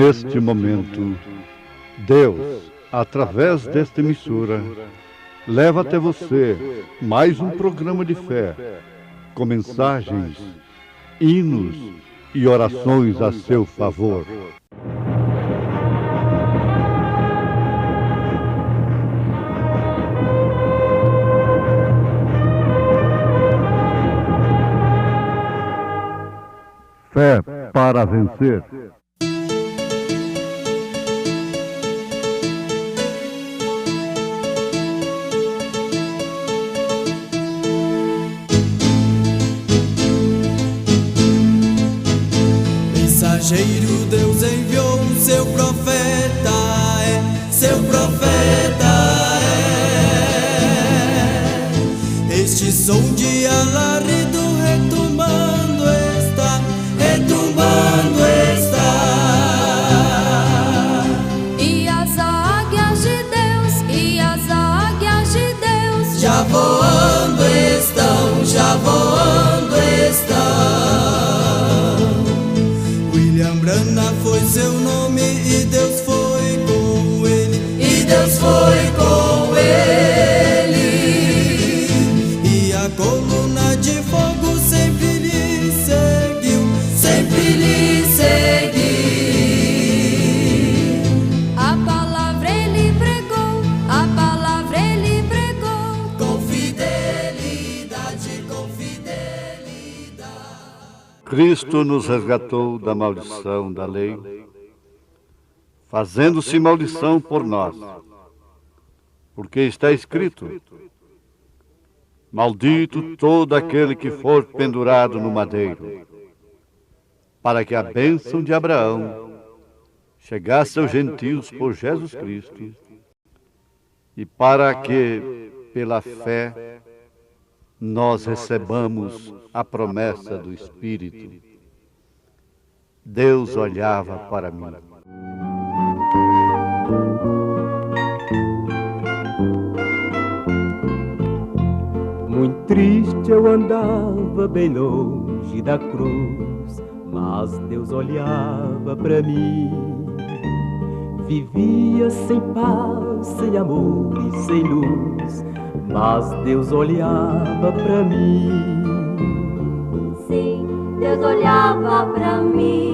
neste momento, Deus, através desta emissora, leva até você mais um programa de fé, com mensagens, hinos e orações a seu favor. Fé para vencer. Mensageiro, Deus enviou seu profeta, seu profeta Este som de alarido retumbando está, retumbando está. E as águias de Deus, e as águias de Deus já voando estão, já voando estão. William Branham foi seu nome e Deus foi com ele, e Deus foi com ele. E a coluna de fogo sempre lhe seguiu, sempre lhe seguiu. A palavra ele pregou, a palavra ele pregou. Com fidelidade, com fidelidade. Cristo nos resgatou da maldição da lei, fazendo-se maldição por nós, porque está escrito: maldito todo aquele que for pendurado no madeiro, para que a bênção de Abraão chegasse aos gentios por Jesus Cristo, e para que, pela fé, nós recebamos a promessa do Espírito. Deus olhava para mim. Muito triste eu andava bem longe da cruz, mas Deus olhava para mim. Vivia sem paz, sem amor e sem luz, mas Deus olhava para mim. Sim, Deus olhava para mim.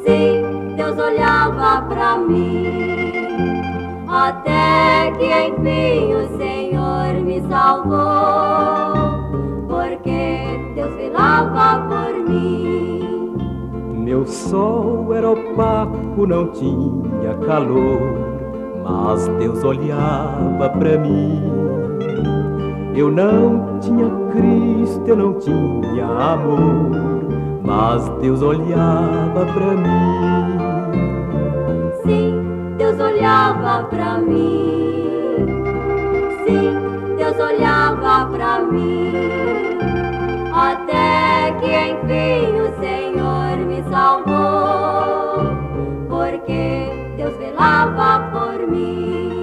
Sim, Deus olhava para mim. Até que enfim o Senhor me salvou, porque Deus velava por mim. Meu sol era opaco, não tinha calor, mas Deus olhava para mim. Eu não tinha Cristo, eu não tinha amor, mas Deus olhava para mim. Sim, Deus olhava para mim. Sim, Deus olhava para mim. Até que enfim o Senhor me salvou, porque Deus velava por mim.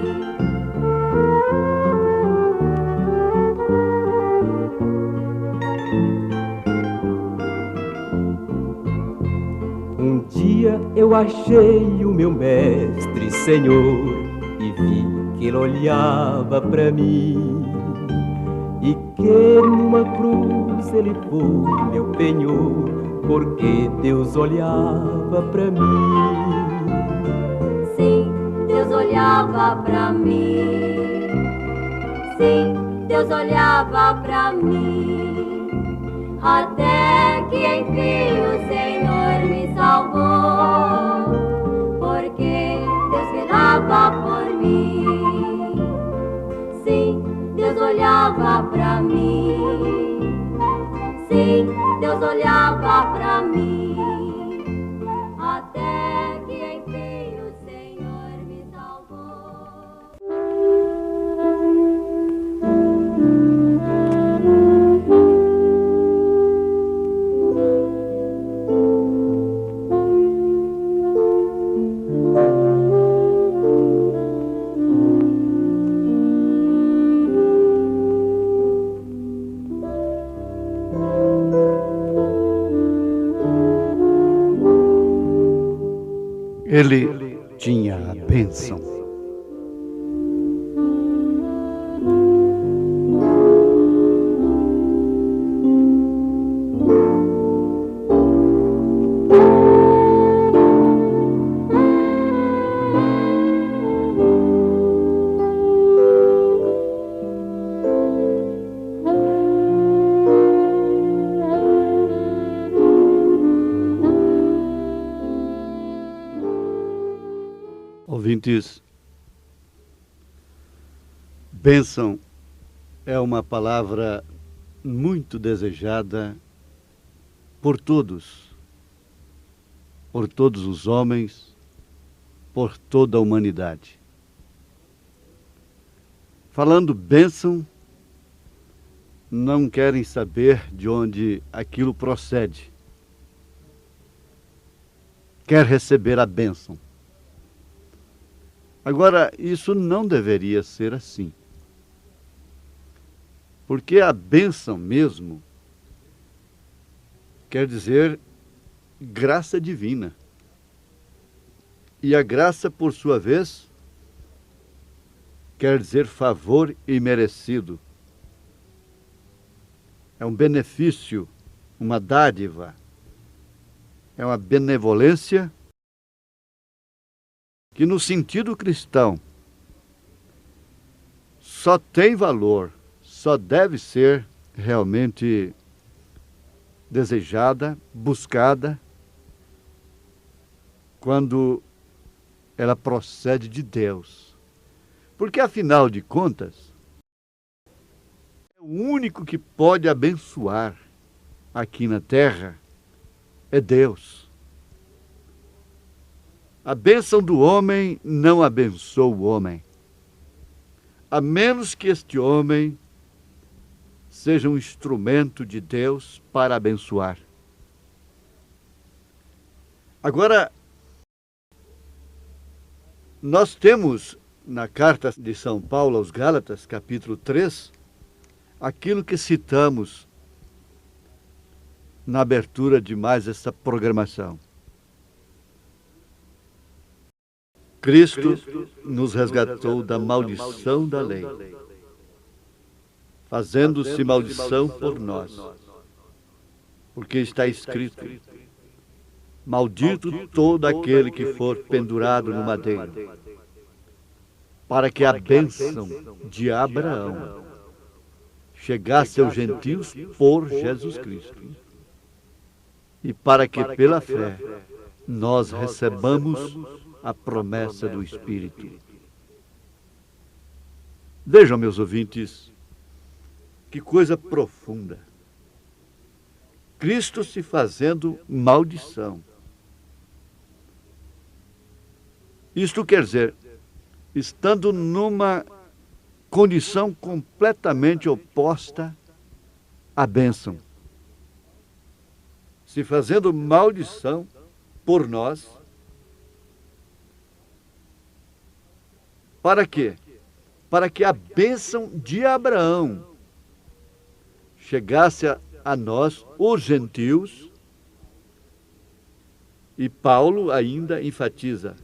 Um dia eu achei o meu mestre Senhor e vi que ele olhava para mim, e que numa cruz ele foi meu penhor, porque Deus olhava para mim. Sim, Deus olhava para mim. Sim, Deus olhava para mim. Até que enfim o Senhor me salvou, porque Deus velava por mim. Sim, Deus olhava para mim. Sim, Deus olhava para mim. Até que enfim o Senhor me salvou. Ele tinha a bênção. Ouvintes, bênção é uma palavra muito desejada por todos os homens, por toda a humanidade. Falando bênção, não querem saber de onde aquilo procede. Quer receber a bênção. Agora, isso não deveria ser assim. Porque a bênção mesmo quer dizer graça divina. E a graça, por sua vez, quer dizer favor imerecido. É um benefício, uma dádiva, é uma benevolência que no sentido cristão só tem valor, só deve ser realmente desejada, buscada, quando ela procede de Deus. Porque, afinal de contas, o único que pode abençoar aqui na terra é Deus. A bênção do homem não abençoa o homem, a menos que este homem seja um instrumento de Deus para abençoar. Agora, nós temos na carta de São Paulo aos Gálatas, capítulo 3, aquilo que citamos na abertura de mais essa programação. Cristo nos resgatou da maldição da lei, fazendo-se maldição por nós, porque está escrito: maldito todo aquele que for pendurado no madeiro, para que a bênção de Abraão chegasse aos gentios por Jesus Cristo, e para que pela fé nós recebamos a promessa do Espírito. Vejam, meus ouvintes, que coisa profunda. Cristo se fazendo maldição. Isto quer dizer, estando numa condição completamente oposta à bênção. Se fazendo maldição por nós. Para quê? Para que a bênção de Abraão chegasse a nós, os gentios, e Paulo ainda enfatiza,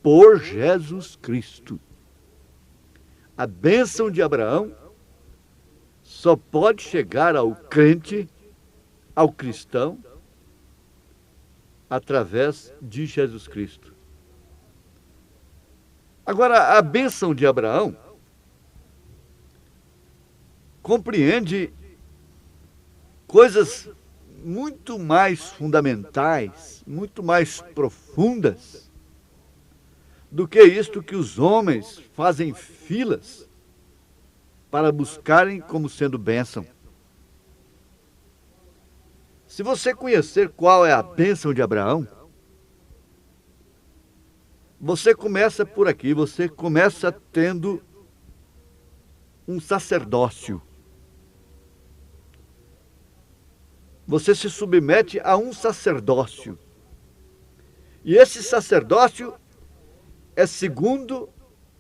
por Jesus Cristo. A bênção de Abraão só pode chegar ao crente, ao cristão, através de Jesus Cristo. Agora, a bênção de Abraão compreende coisas muito mais fundamentais, muito mais profundas do que isto que os homens fazem filas para buscarem como sendo bênção. Se você conhecer qual é a bênção de Abraão, você começa por aqui, você começa tendo um sacerdócio. Você se submete a um sacerdócio. E esse sacerdócio é segundo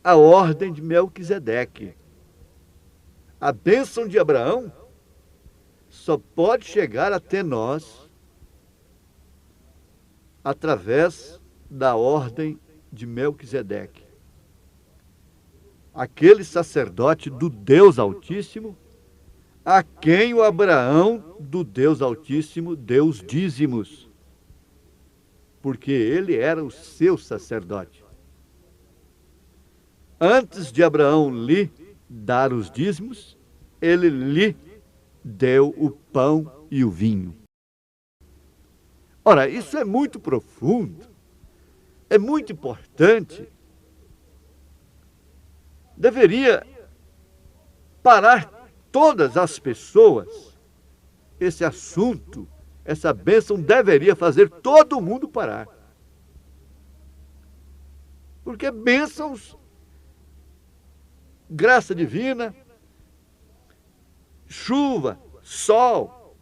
a ordem de Melquisedeque. A bênção de Abraão só pode chegar até nós através da ordem de Melquisedeque, aquele sacerdote do Deus Altíssimo, a quem o Abraão do Deus Altíssimo deu os dízimos, porque ele era o seu sacerdote. Antes de Abraão lhe dar os dízimos, ele lhe deu o pão e o vinho. Ora, isso é muito profundo, é muito importante. Deveria parar todas as pessoas. Esse assunto, essa bênção deveria fazer todo mundo parar. Porque bênçãos, graça divina, chuva, sol,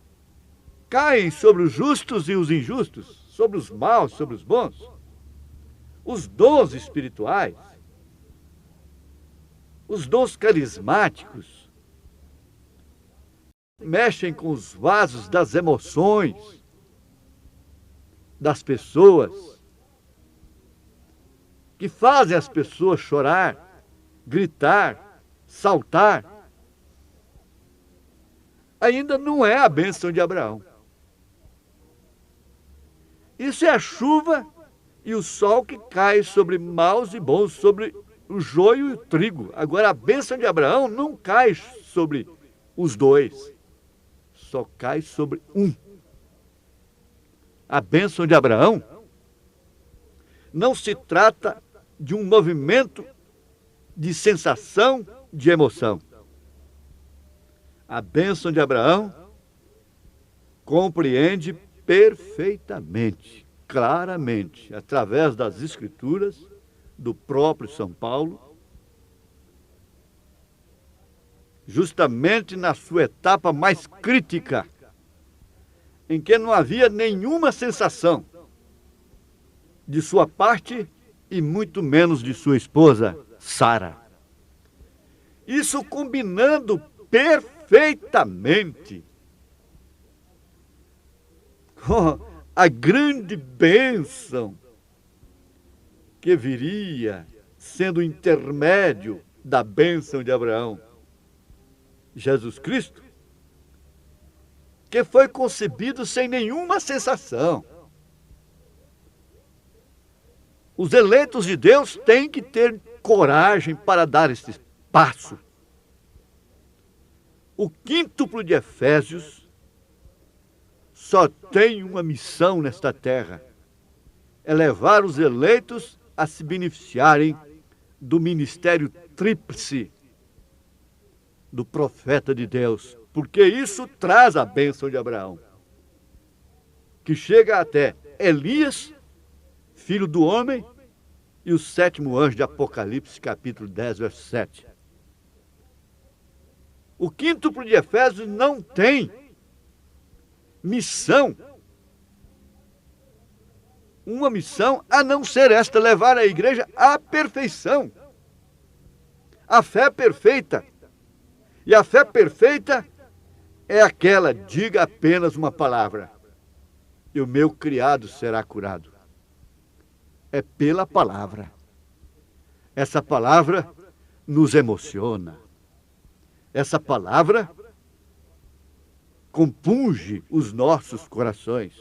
caem sobre os justos e os injustos, sobre os maus, sobre os bons. Os dons espirituais, os dons carismáticos, mexem com os vasos das emoções das pessoas, que fazem as pessoas chorar, gritar, saltar. Ainda não é a bênção de Abraão. Isso é a chuva e o sol que cai sobre maus e bons, sobre o joio e o trigo. Agora, a bênção de Abraão não cai sobre os dois, só cai sobre um. A bênção de Abraão não se trata de um movimento de sensação, de emoção. A bênção de Abraão compreende perfeitamente, claramente, através das Escrituras, do próprio São Paulo, justamente na sua etapa mais crítica, em que não havia nenhuma sensação de sua parte e muito menos de sua esposa, Sara. Isso combinando perfeitamente com a grande bênção que viria sendo intermédio da bênção de Abraão, Jesus Cristo, que foi concebido sem nenhuma sensação. Os eleitos de Deus têm que ter coragem para dar esse passo. O quíntuplo de Efésios só tem uma missão nesta terra: é levar os eleitos a se beneficiarem do ministério tríplice do profeta de Deus, porque isso traz a bênção de Abraão, que chega até Elias, filho do homem, e o sétimo anjo de Apocalipse, capítulo 10, verso 7. O quíntuplo de Efésios não tem missão, uma missão a não ser esta: levar a igreja à perfeição, a fé perfeita. E a fé perfeita é aquela: diga apenas uma palavra e o meu criado será curado. É pela palavra. Essa palavra nos emociona. Essa palavra compunge os nossos corações,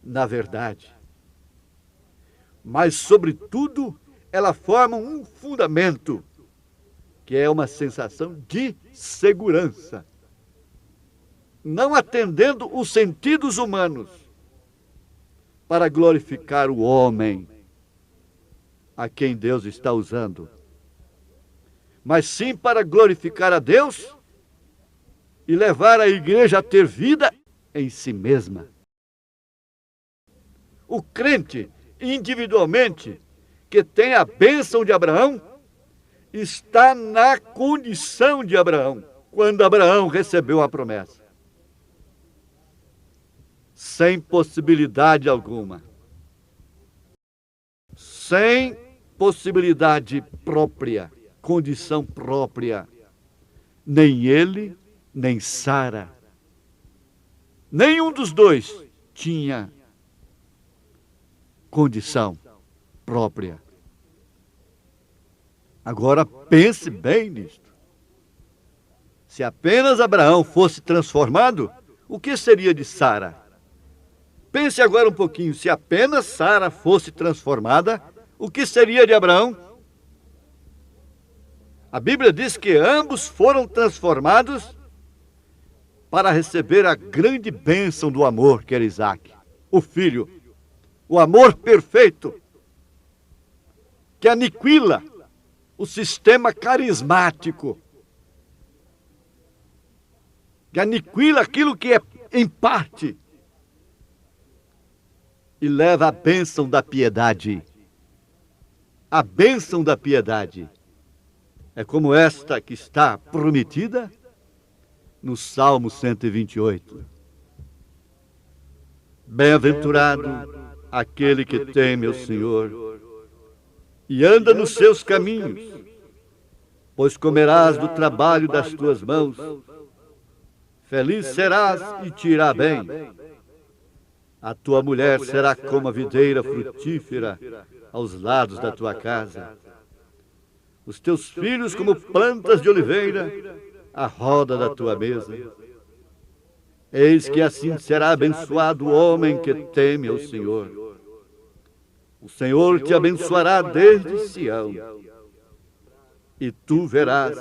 na verdade. Mas, sobretudo, ela forma um fundamento, que é uma sensação de segurança, não atendendo os sentidos humanos para glorificar o homem a quem Deus está usando, mas sim para glorificar a Deus e levar a igreja a ter vida em si mesma. O crente, individualmente, que tem a bênção de Abraão, está na condição de Abraão, quando Abraão recebeu a promessa, sem possibilidade alguma, sem possibilidade própria, condição própria, nem ele, nem Sara, nenhum dos dois tinha condição própria. Agora pense bem nisto. Se apenas Abraão fosse transformado, o que seria de Sara? Pense agora um pouquinho, se apenas Sara fosse transformada, o que seria de Abraão? A Bíblia diz que ambos foram transformados para receber a grande bênção do amor que era Isaque, o filho, o amor perfeito, que aniquila o sistema carismático, que aniquila aquilo que é em parte e leva a bênção da piedade. A bênção da piedade é como esta que está prometida no Salmo 128. Bem-aventurado aquele que teme ao Senhor e anda nos seus caminhos, pois comerás do trabalho das tuas mãos. Feliz serás e te irá bem. A tua mulher será como a videira frutífera aos lados da tua casa. Os teus filhos como plantas de oliveira à roda da tua mesa. Eis que assim será abençoado o homem que teme ao Senhor. O Senhor te abençoará desde Sião, e tu verás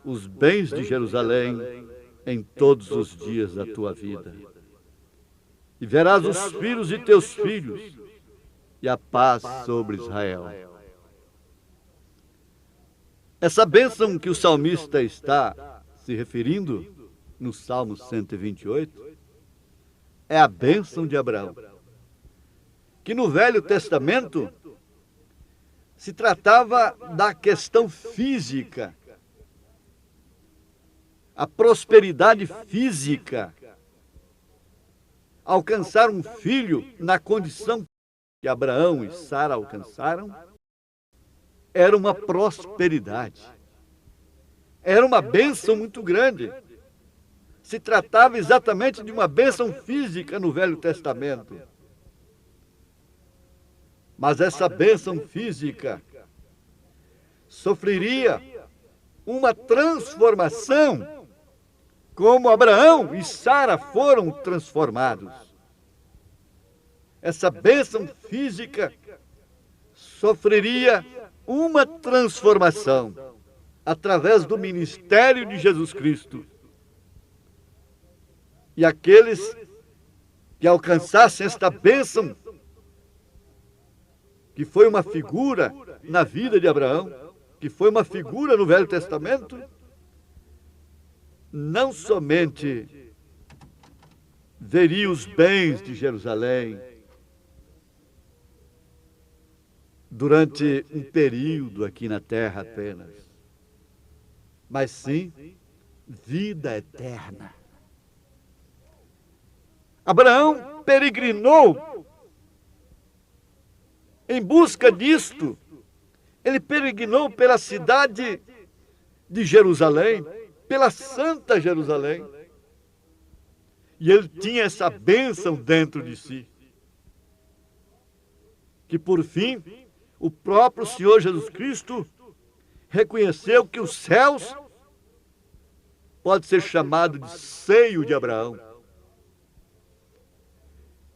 os bens de Jerusalém em todos os dias da tua vida. E verás os filhos de teus filhos, e a paz sobre Israel. Essa bênção que o salmista está se referindo no Salmo 128 é a bênção de Abraão, que no Velho Testamento se tratava da questão física, a prosperidade física. Alcançar um filho na condição que Abraão e Sara alcançaram era uma prosperidade, era uma bênção muito grande. Se tratava exatamente de uma bênção física no Velho Testamento. Mas essa bênção física sofreria uma transformação, como Abraão e Sara foram transformados. Essa bênção física sofreria uma transformação através do ministério de Jesus Cristo. E aqueles que alcançassem esta bênção, que foi uma figura na vida de Abraão, que foi uma figura no Velho Testamento, não somente veria os bens de Jerusalém durante um período aqui na terra apenas, mas sim vida eterna. Abraão peregrinou em busca disto. Ele peregrinou pela cidade de Jerusalém, pela Santa Jerusalém. E ele tinha essa bênção dentro de si. Que por fim, o próprio Senhor Jesus Cristo reconheceu que os céus pode ser chamado de seio de Abraão.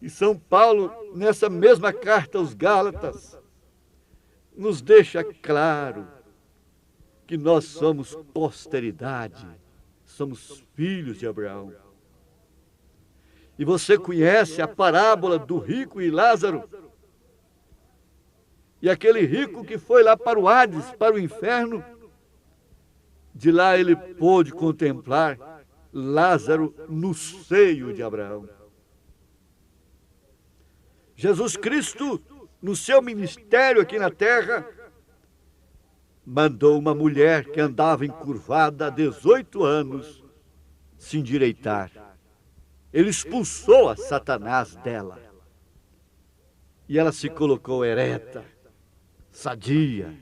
E São Paulo, nessa mesma carta aos Gálatas, nos deixa claro que nós somos posteridade, somos filhos de Abraão. E você conhece a parábola do rico e Lázaro? E aquele rico que foi lá para o Hades, para o inferno, de lá ele pôde contemplar Lázaro no seio de Abraão. Jesus Cristo, no seu ministério aqui na terra, mandou uma mulher que andava encurvada há 18 anos se endireitar. Ele expulsou a Satanás dela. E ela se colocou ereta, sadia.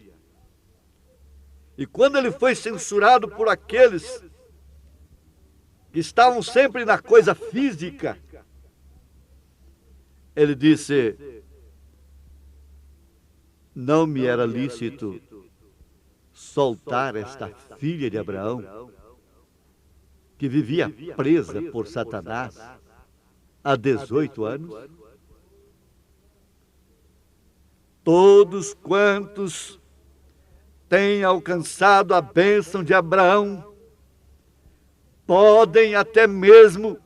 E quando ele foi censurado por aqueles que estavam sempre na coisa física, ele disse: não me era lícito soltar esta filha de Abraão, que vivia presa por Satanás há 18 anos? Todos quantos têm alcançado a bênção de Abraão podem até mesmo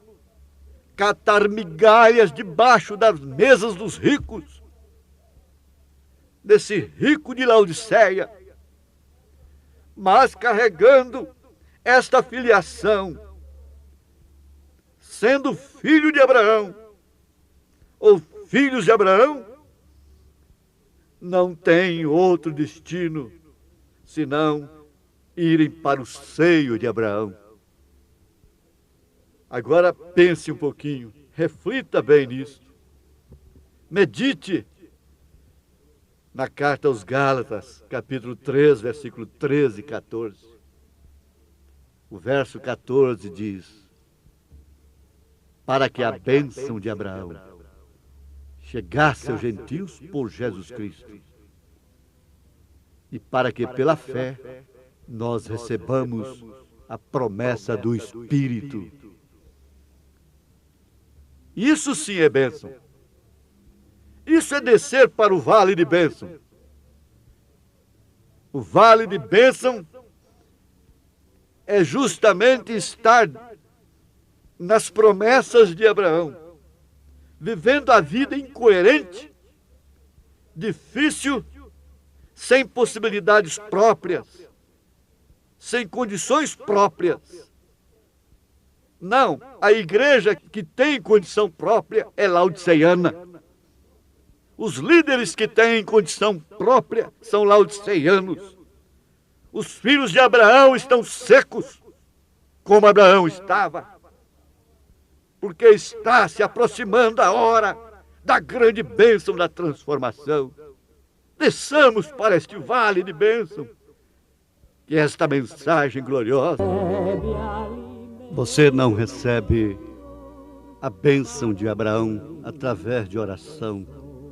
catar migalhas debaixo das mesas dos ricos, desse rico de Laodiceia, mas carregando esta filiação, sendo filho de Abraão ou filhos de Abraão, não tem outro destino senão irem para o seio de Abraão. Agora pense um pouquinho, reflita bem nisso. Medite na carta aos Gálatas, capítulo 3, versículo 13 e 14. O verso 14 diz: para que a bênção de Abraão chegasse aos gentios por Jesus Cristo, e para que pela fé nós recebamos a promessa do Espírito. Isso sim é bênção. Isso é descer para o vale de bênção. O vale de bênção é justamente estar nas promessas de Abraão, vivendo a vida incoerente, difícil, sem possibilidades próprias, sem condições próprias. Não, a igreja que tem condição própria é laodiceiana. Os líderes que têm condição própria são laodiceianos. Os filhos de Abraão estão secos, como Abraão estava, porque está se aproximando a hora da grande bênção da transformação. Desçamos para este vale de bênção, que esta mensagem gloriosa. Você não recebe a bênção de Abraão através de oração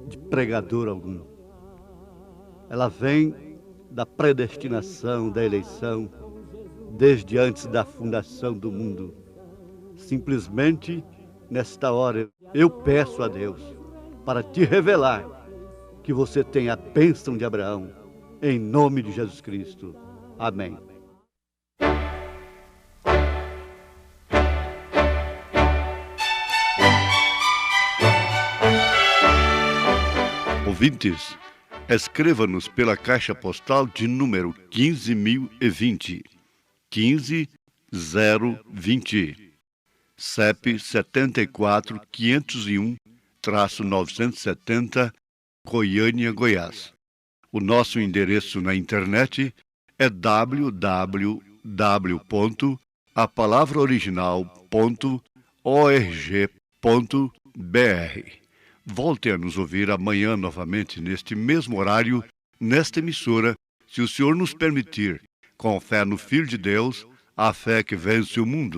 de pregador algum. Ela vem da predestinação, da eleição, desde antes da fundação do mundo. Simplesmente, nesta hora, eu peço a Deus para te revelar que você tem a bênção de Abraão, em nome de Jesus Cristo. Amém. Ouvintes, escreva-nos pela caixa postal de número 15.020, 15020, CEP 74.501-970, Goiânia, Goiás. O nosso endereço na internet é www.apalavraoriginal.org.br. Volte a nos ouvir amanhã novamente neste mesmo horário, nesta emissora, se o Senhor nos permitir, com fé no Filho de Deus, a fé que vence o mundo.